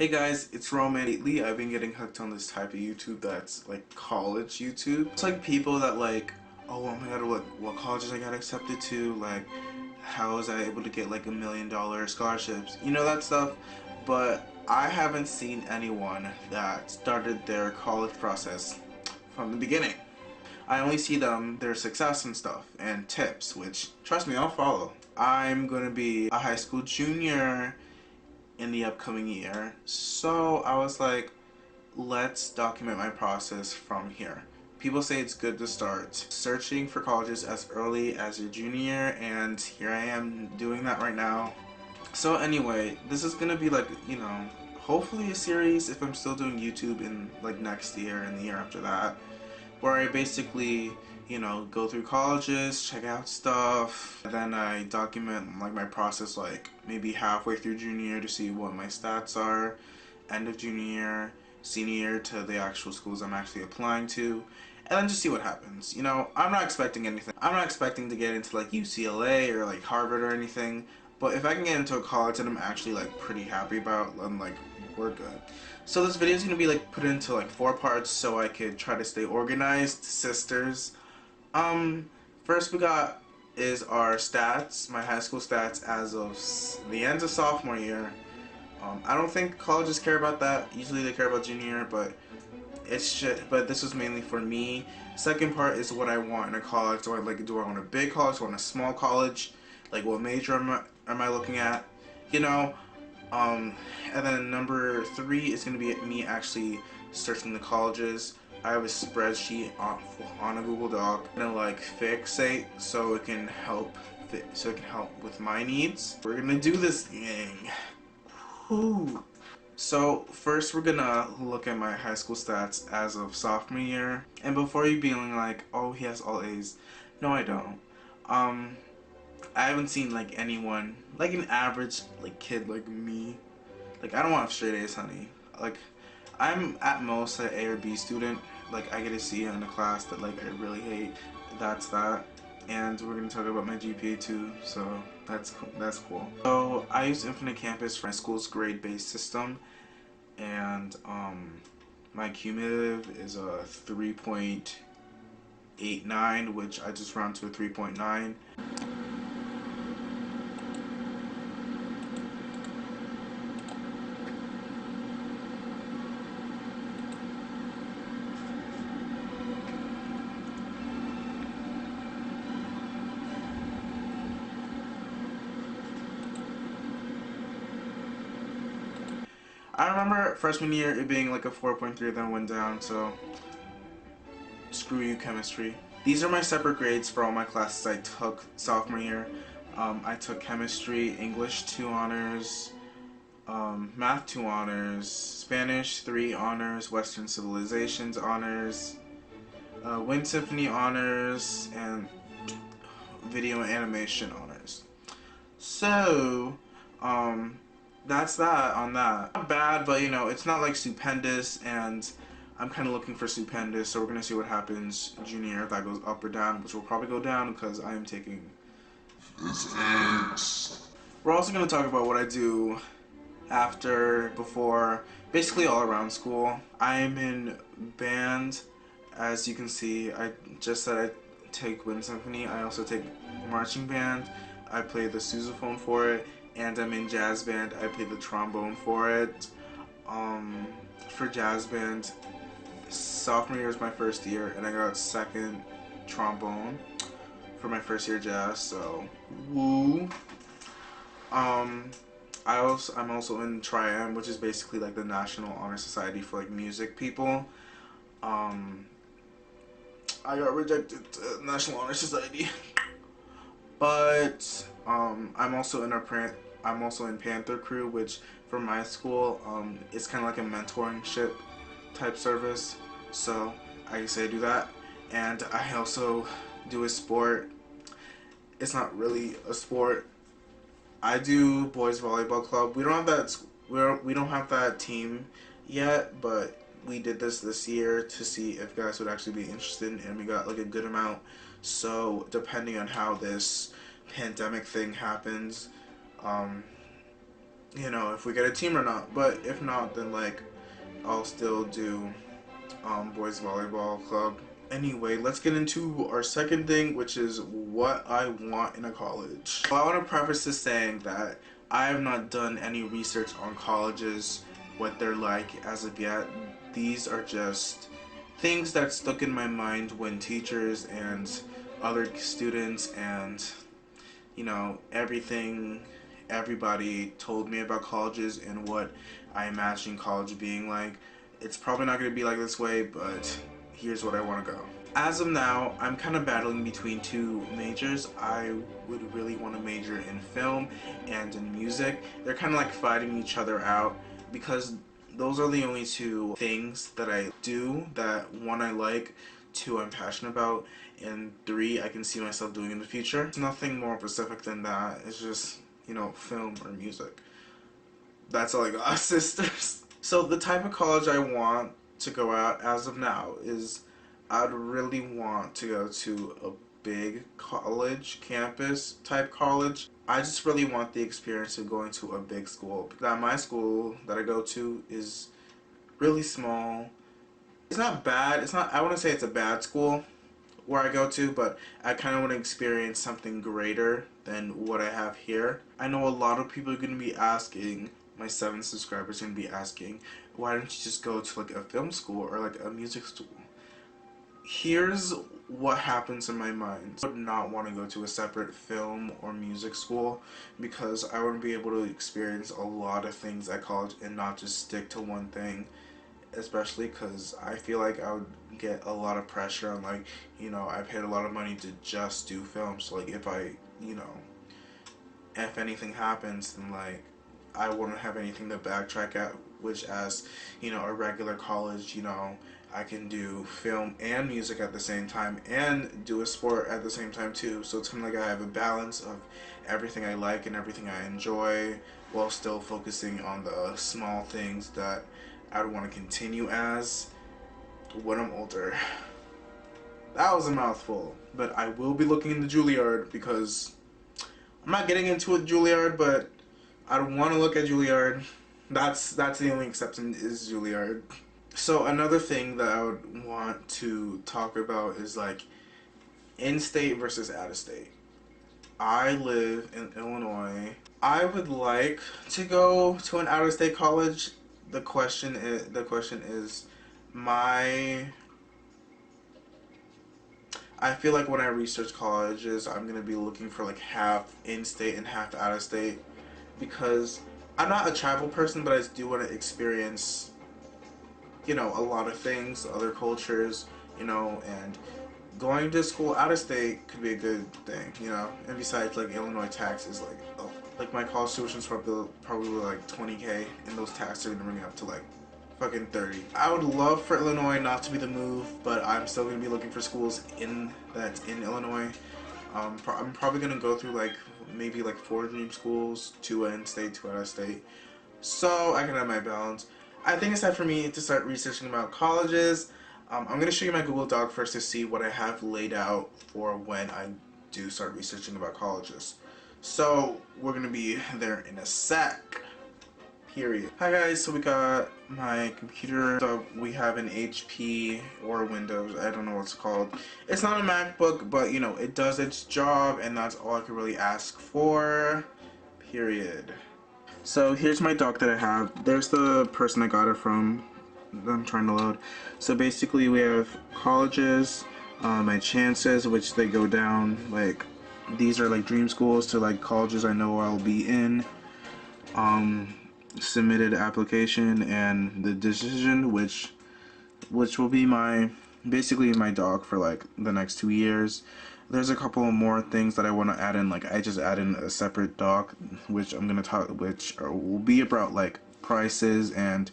Hey guys, it's Roman. Lately, I've been getting hooked on this type of YouTube that's like college YouTube. It's like people that like, oh my god, what colleges I got accepted to, like how was I able to get like $1 million scholarships, you know, that stuff. But I haven't seen anyone that started their college process from the beginning. I only see their success and stuff and tips, which trust me, I'll follow. I'm gonna be a high school junior in the upcoming year. So I was like, let's document my process from here. People say it's good to start searching for colleges as early as your junior year, and here I am doing that right now. So anyway, this is gonna be like, you know, hopefully a series if I'm still doing YouTube in like next year and the year after that, where I basically, you know, go through colleges, check out stuff, and then I document like my process like maybe halfway through junior year to see what my stats are, end of junior year, senior year to the actual schools I'm actually applying to, and then just see what happens. You know, I'm not expecting anything. I'm not expecting to get into like UCLA or like Harvard or anything, but if I can get into a college that I'm actually like pretty happy about, then like we're good. So this video is going to be like put into like 4 parts so I could try to stay organized, sisters. First we got is our stats, my high school stats as of the end of sophomore year. I don't think colleges care about that. Usually they care about junior year, but it's shit. But this was mainly for me. Second part is what I want in a college. Do I want a big college? Do I want a small college? Like what major am I looking at? You know. And then number 3 is going to be me actually searching the colleges. I have a spreadsheet on a Google Doc. I'm gonna like fixate so it can help with my needs. We're gonna do this thing. Whew. So first we're gonna look at my high school stats as of sophomore year. And before you being like, oh, he has all A's, no I don't. I haven't seen like anyone, like an average like kid like me. Like I don't want straight A's, honey. Like I'm at most an A or B student. Like I get a C in a class that like I really hate. That's that. And we're gonna talk about my GPA too. So that's cool. So I use Infinite Campus for my school's grade-based system, and my cumulative is a 3.89, which I just round to a 3.9. I remember freshman year it being like a 4.3, then went down, so screw you, chemistry. These are my separate grades for all my classes I took sophomore year. I took chemistry, English 2 honors, math 2 honors, Spanish 3 honors, Western civilizations honors, wind symphony honors, and video and animation honors. So, that's that on that. Not bad, but you know, it's not like stupendous, and I'm kind of looking for stupendous, so we're going to see what happens junior year, if that goes up or down, which will probably go down because I am taking physics. We're also going to talk about what I do after, before, basically all around school. I'm in band, as you can see. I just said I take wind symphony. I also take marching band. I play the sousaphone for it, and I'm in jazz band. I play the trombone for it. For jazz band, sophomore year is my first year, and I got second trombone for my first year jazz. So woo. I'm also in Tri-M, which is basically like the National Honor Society for like music people. I got rejected to National Honor Society. But I'm also in Panther Crew, which for my school it's kind of like a mentorship type service. So I say I do that, and I also do a sport. It's not really a sport. I do boys volleyball club. We don't have that. We don't have that team yet, but we did this year to see if guys would actually be interested, and we got like a good amount. So depending on how this pandemic thing happens, you know, if we get a team or not. But if not, then like I'll still do boys volleyball club. Anyway, let's get into our second thing, which is what I want in a college. Well, I want to preface this saying that I have not done any research on colleges, what they're like as of yet. These are just things that stuck in my mind when teachers and other students and, you know, everybody told me about colleges and what I imagine college being like. It's probably not going to be like this way, but here's what I want to go. As of now, I'm kind of battling between two majors. I would really want to major in film and in music. They're kind of like fighting each other out because those are the only two things that I do that, one, I like, two, I'm passionate about, and three, I can see myself doing in the future. It's nothing more specific than that. It's just, you know, film or music. That's all I got, sisters. So the type of college I want to go at as of now is I'd really want to go to a big college, campus type college. I just really want the experience of going to a big school. That my school that I go to is really small. It's not bad. It's not, I wouldn't say it's a bad school where I go to, but I kind of want to experience something greater than what I have here. I know a lot of people are going to be asking, my 7 subscribers are going to be asking, why don't you just go to like a film school or like a music school? Here's what happens in my mind. I would not want to go to a separate film or music school because I wouldn't be able to experience a lot of things at college and not just stick to one thing, especially because I feel like I would get a lot of pressure on, like, you know, I paid a lot of money to just do film, so like if I, you know, if anything happens, then like I wouldn't have anything to backtrack at, which as, you know, a regular college, you know, I can do film and music at the same time and do a sport at the same time too. So it's kind of like I have a balance of everything I like and everything I enjoy while still focusing on the small things that I would want to continue as when I'm older. That was a mouthful, but I will be looking into Juilliard because I'm not getting into it Juilliard, but I want to look at Juilliard. That's the only exception is Juilliard. So another thing that I would want to talk about is like in-state versus out-of-state. I live in Illinois. I would like to go to an out-of-state college. The question is my I feel like when I research colleges, I'm gonna be looking for like half in-state and half out-of-state because I'm not a travel person, but I do want to experience, you know, a lot of things, other cultures, you know, and going to school out of state could be a good thing, you know. And besides, like Illinois taxes, like like my college tuition's probably like 20K, and those taxes are gonna bring it up to like fucking 30. I would love for Illinois not to be the move, but I'm still gonna be looking for schools that's in Illinois. I'm probably gonna go through like maybe like 4 dream schools, 2 in-state, 2 out-of-state, so I can have my balance. I think it's time for me to start researching about colleges. I'm going to show you my Google Doc first to see what I have laid out for when I do start researching about colleges. So we're going to be there in a sec. Period. Hi guys, so we got my computer. So we have an HP or Windows, I don't know what it's called. It's not a MacBook, but you know, it does its job and that's all I could really ask for. Period. So here's my doc that I have. There's the person I got it from that I'm trying to load. So basically we have colleges, my chances, which they go down, like these are like dream schools to like colleges I know I'll be in, submitted application, and the decision, which will be basically my doc for like the next 2 years. There's a couple more things that I want to add in, like I just add in a separate doc which will be about like prices and,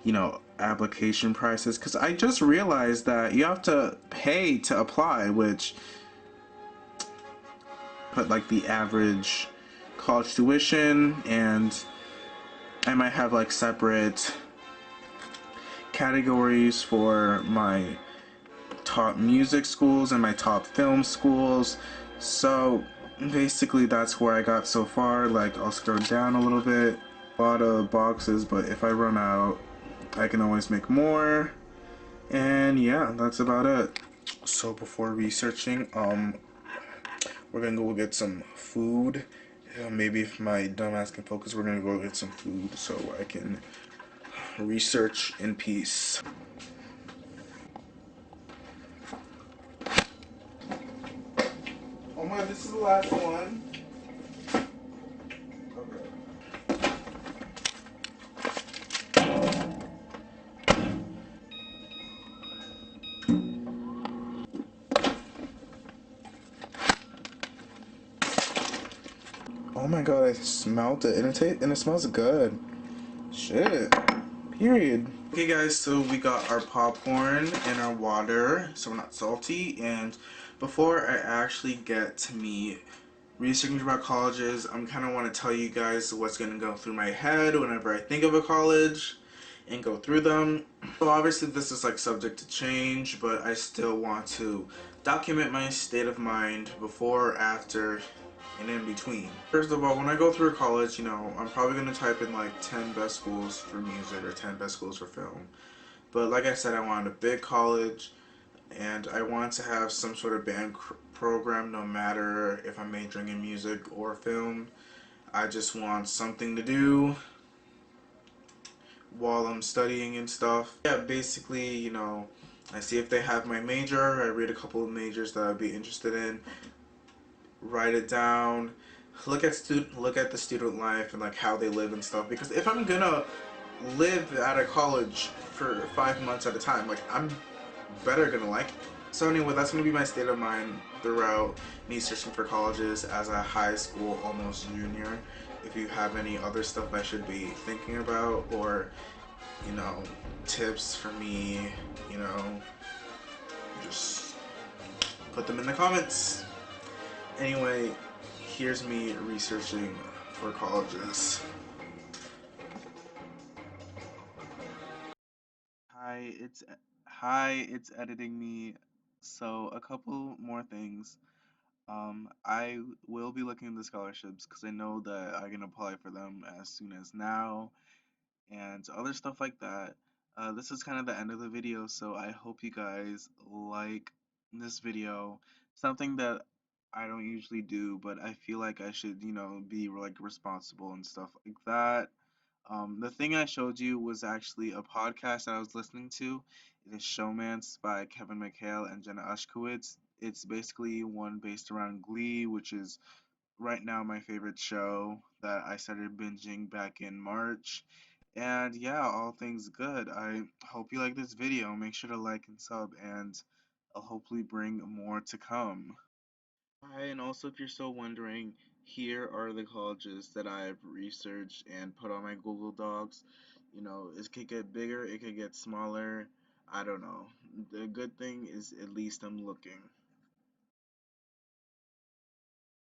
you know, application prices, because I just realized that you have to pay to apply, which put like the average college tuition, and I might have like separate categories for my top music schools and my top film schools. So basically that's where I got so far. Like I'll scroll down a little bit. a lot of boxes, but if I run out, I can always make more. And yeah, that's about it. So before researching, we're gonna go get some food. Maybe if my dumbass can focus, we're gonna go get some food so I can research in peace. Oh my, this is the last one. Okay. Oh my god, I smelled it and it smells good. Shit. Period. Okay guys, so we got our popcorn and our water, so we're not salty. And before I actually get to me researching about colleges, I'm kind of want to tell you guys what's going to go through my head whenever I think of a college and go through them. So obviously this is like subject to change, but I still want to document my state of mind before, after, and in between. First of all, when I go through college, you know, I'm probably going to type in like 10 best schools for music or 10 best schools for film. But like I said, I wanted a big college and I want to have some sort of band program no matter if I'm majoring in music or film. I just want something to do while I'm studying and stuff. Yeah, basically, you know, I see if they have my major, I read a couple of majors that I'd be interested in, write it down, look at the student life and like how they live and stuff, because if I'm gonna live at a college for 5 months at a time, like I'm better gonna like it. So anyway, that's gonna be my state of mind throughout me searching for colleges as a high school almost junior. If you have any other stuff I should be thinking about, or you know, tips for me, you know, just put them in the comments. Anyway, here's me researching for colleges. Hi, it's editing me. So a couple more things. I will be looking into scholarships because I know that I can apply for them as soon as now and other stuff like that. This is kind of the end of the video, so I hope you guys like this video. Something that I don't usually do, but I feel like I should, you know, be like responsible and stuff like that. The thing I showed you was actually a podcast that I was listening to. It is Showmance by Kevin McHale and Jenna Ushkowitz. It's basically one based around Glee, which is right now my favorite show that I started binging back in March. And yeah, all things good. I hope you like this video. Make sure to like and sub, and I'll hopefully bring more to come. Hi, and also if you're still wondering, here are the colleges that I've researched and put on my Google Docs. You know, it could get bigger, it could get smaller. I don't know. The good thing is at least I'm looking.